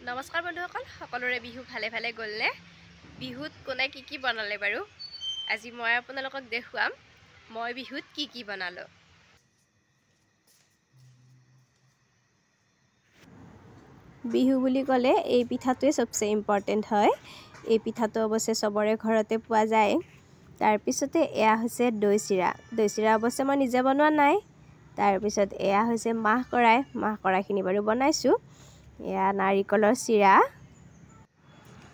নমস্কাৰ বন্ধুসকল, সকলোৰে বিহু ভালে ভালে গ'লনে? বিহুত কোনে কি বনালে বাৰু? আজি মই আপোনালোকক দেখুৱাম মই বিহুত কি বনালো। বিহু বুলি ক'লে এই পিঠাটোৱে সবচে ইম্পৰ্টেণ্ট হয়। এই পিঠাটো অৱশ্যে চবৰে ঘৰতে পোৱা যায়। তাৰপিছতে এয়া হৈছে দৈ চিৰা। দৈ চিৰা অৱশ্যে মই নিজে বনোৱা নাই। তাৰপিছত এয়া হৈছে মাহ কৰাই বাৰু বনাইছোঁ। এয়া নাৰিকলৰ চিৰা।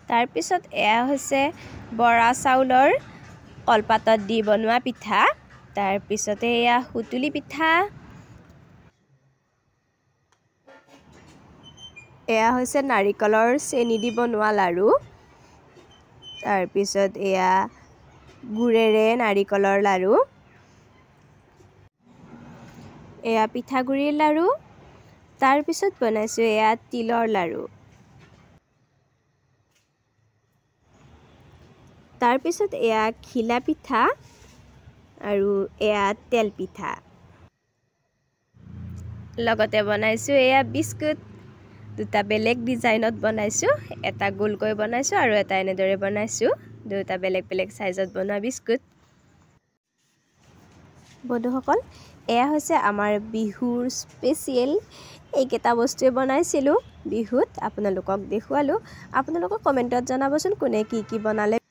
তাৰপিছত এয়া হৈছে বৰা চাউলৰ কলপাতত দি বনোৱা পিঠা। তাৰপিছতে এয়া সুতুলি পিঠা। এয়া হৈছে নাৰিকলৰ চেনি দি বনোৱা লাড়ু। তাৰপিছত এয়া গুড়েৰে নাৰিকলৰ লাড়ু। এয়া পিঠাগুড়িৰ লাড়ু। তাৰপিছত বনাইছোঁ এয়া তিলৰ লাড়ু। তাৰপিছত এয়া ঘিলা পিঠা আৰু এয়া তেল পিঠা। লগতে বনাইছোঁ এয়া বিস্কুট। দুটা বেলেগ ডিজাইনত বনাইছোঁ। এটা গোলকৈ বনাইছোঁ আৰু এটা এনেদৰে বনাইছোঁ। দুটা বেলেগ বেলেগ সাইজত বনোৱা বিস্কুট। বন্ধুসকল, এয়া হৈছে আমাৰ বিহুৰ স্পেচিয়েল এইকেইটা বস্তুৱে বনাইছিলোঁ বিহুত। আপোনালোকক দেখুৱালোঁ। আপোনালোকক কমেণ্টত জনাবচোন কোনে কি বনালে।